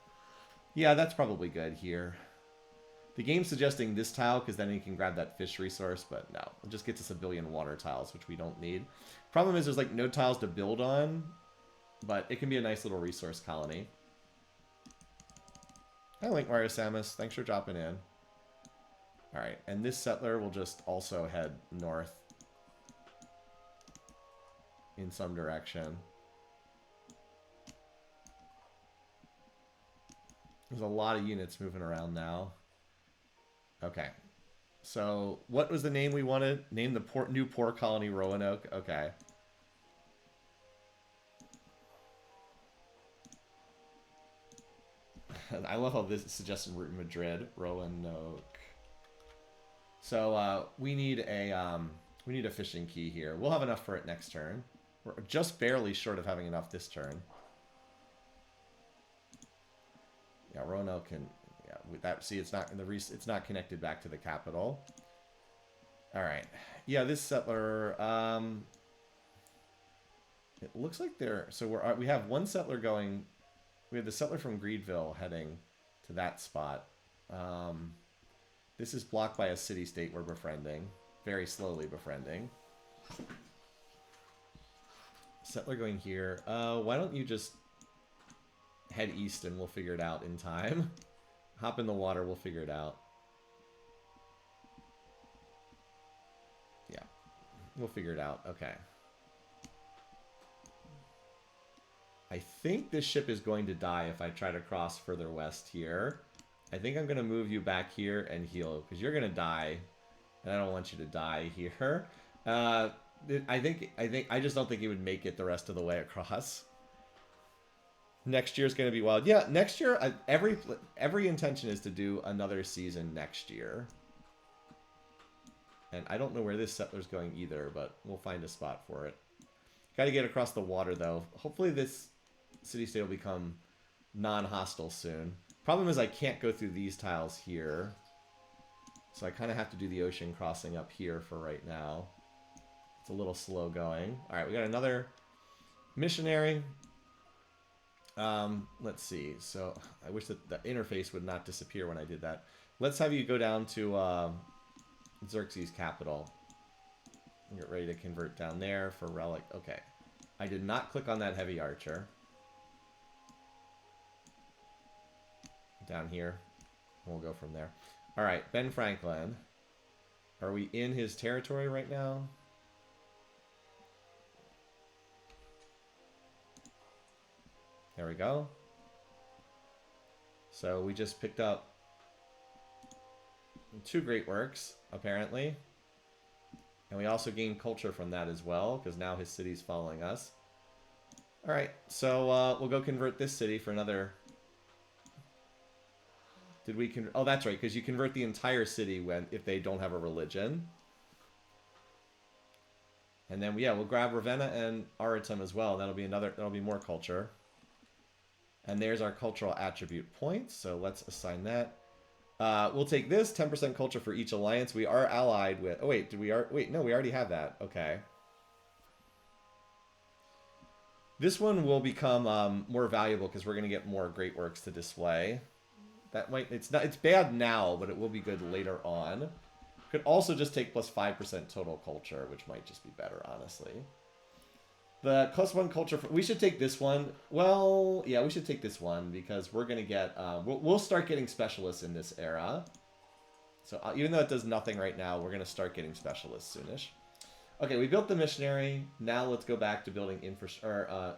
yeah, that's probably good here. The game's suggesting this tile because then you can grab that fish resource, but no. We'll just get to a billion water tiles, which we don't need. Problem is there's like no tiles to build on, but it can be a nice little resource colony. Hi, Link Mario Samus. Thanks for dropping in. All right, and this settler will just also head north in some direction. There's a lot of units moving around now. Okay. So, what was the name we wanted? Name the new port colony Roanoke. Okay. I love how this is suggested route in Madrid. Roanoke. So, we need a fishing key here. We'll have enough for it next turn. We're just barely short of having enough this turn. Yeah, Roanoke can... Yeah, with that, see, it's not in the it's not connected back to the capital. All right, yeah, this settler. It looks like they're we have one settler going. We have the settler from Greedville heading to that spot. This is blocked by a city-state we're befriending, very slowly befriending. Settler going here. Why don't you just head east and we'll figure it out in time. Hop in the water, we'll figure it out. Yeah, we'll figure it out. Okay. I think this ship is going to die if I try to cross further west here. I think I'm going to move you back here and heal, because you're going to die, and I don't want you to die here. I just don't think he would make it the rest of the way across. Next year's going to be wild. Yeah, next year, every intention is to do another season next year. And I don't know where this settler's going either, but we'll find a spot for it. Got to get across the water, though. Hopefully this city-state will become non-hostile soon. Problem is I can't go through these tiles here. So I kind of have to do the ocean crossing up here for right now. It's a little slow going. All right, we got another missionary. Let's see. So I wish that the interface would not disappear when I did that. Let's have you go down to Xerxes' capital. Get ready to convert down there for relic. Okay. I did not click on that heavy archer. Down here. We'll go from there. All right, Ben Franklin. Are we in his territory right now? There we go. So we just picked up 2 great works, apparently. And we also gained culture from that as well, because now his city's following us. Alright, so we'll go convert this city for another... Did we convert... Oh, that's right, because you convert the entire city if they don't have a religion. And then, yeah, we'll grab Ravenna and Aritum as well. That'll be more culture. And there's our cultural attribute points, so let's assign that. We'll take this, 10% culture for each alliance. We are allied with... Oh, wait, no, we already have that. Okay. This one will become more valuable because we're going to get more great works to display. That might, it's bad now, but it will be good later on. Could also just take plus 5% total culture, which might just be better, honestly. The +1 culture, we should take this one. Well, yeah, we should take this one because we're going to get, we'll start getting specialists in this era. So even though it does nothing right now, we're going to start getting specialists soonish. Okay, we built the missionary. Now let's go back to building infrastructure.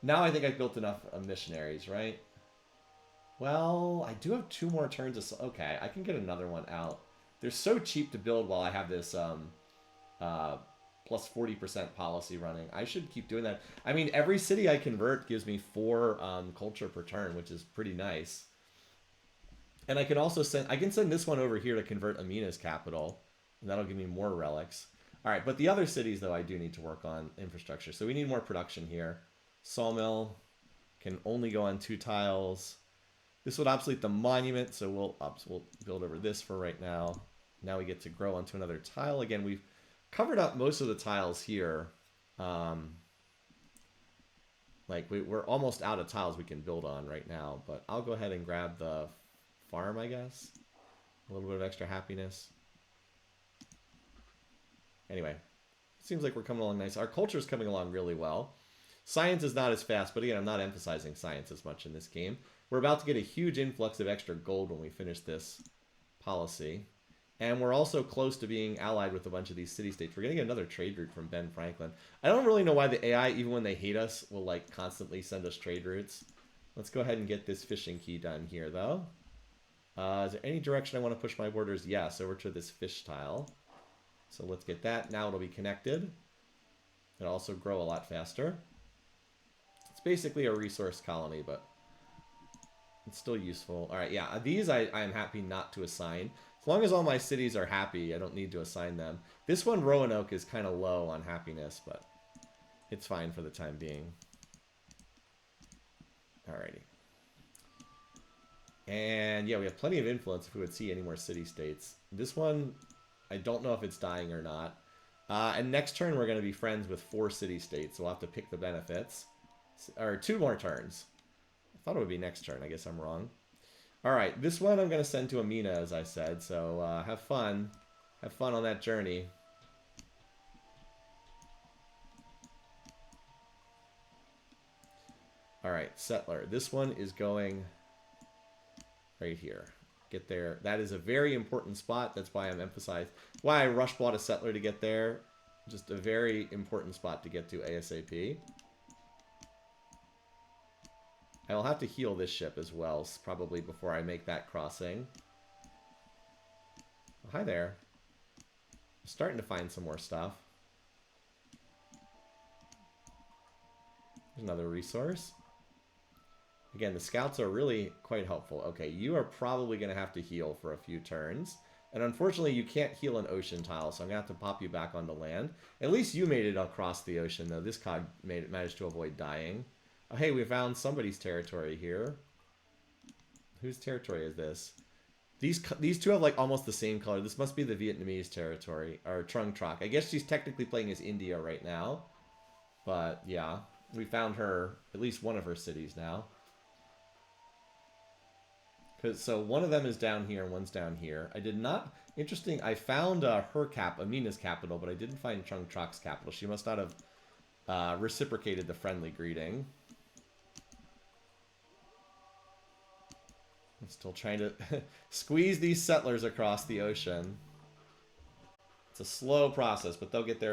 Now I think I've built enough missionaries, right? Well, I do have 2 more turns. Okay, I can get another one out. They're so cheap to build while I have this plus 40% policy running. I should keep doing that. I mean, every city I convert gives me 4 culture per turn, which is pretty nice. And I can also send this one over here to convert Amina's capital, and that'll give me more relics. All right, but the other cities, though, I do need to work on infrastructure. So we need more production here. Sawmill can only go on 2 tiles. This would obsolete the monument, so we'll build over this for right now. Now we get to grow onto another tile. Again, we've covered up most of the tiles here. Like we're almost out of tiles we can build on right now, but I'll go ahead and grab the farm, I guess. A little bit of extra happiness. Anyway, seems like we're coming along nice. Our culture is coming along really well. Science is not as fast, but again, I'm not emphasizing science as much in this game. We're about to get a huge influx of extra gold when we finish this policy. And we're also close to being allied with a bunch of these city-states. We're going to get another trade route from Ben Franklin. I don't really know why the AI, even when they hate us, will like constantly send us trade routes. Let's go ahead and get this fishing key done here, though. Is there any direction I want to push my borders? Yes, over to this fish tile. So let's get that. Now it'll be connected. It'll also grow a lot faster. It's basically a resource colony, but it's still useful. All right, yeah, these I am happy not to assign. As long as all my cities are happy, I don't need to assign them. This one, Roanoke, is kind of low on happiness, but it's fine for the time being. Alrighty. And yeah, we have plenty of influence if we would see any more city-states. This one, I don't know if it's dying or not. And next turn, we're going to be friends with 4 city-states, so we'll have to pick the benefits. Or 2 more turns. I thought it would be next turn. I guess I'm wrong. All right, this one I'm going to send to Amina, as I said, so have fun. Have fun on that journey. All right, settler. This one is going right here. Get there. That is a very important spot. That's why I'm emphasizing. Why I rush bought a settler to get there. Just a very important spot to get to ASAP. I will have to heal this ship as well, probably before I make that crossing. Oh, hi there. I'm starting to find some more stuff. There's another resource. Again, the scouts are really quite helpful. Okay, you are probably going to have to heal for a few turns. And unfortunately, you can't heal an ocean tile, so I'm going to have to pop you back onto land. At least you made it across the ocean, though. This cog managed to avoid dying. Oh, hey, we found somebody's territory here. Whose territory is this? These two have like almost the same color. This must be the Vietnamese territory, or Trung Troc. I guess she's technically playing as India right now. But yeah, we found her, at least one of her cities now. So one of them is down here and one's down here. I did not, interesting, I found Amina's capital, but I didn't find Trung Troc's capital. She must not have reciprocated the friendly greeting. I'm still trying to squeeze these settlers across the ocean. It's a slow process, but they'll get there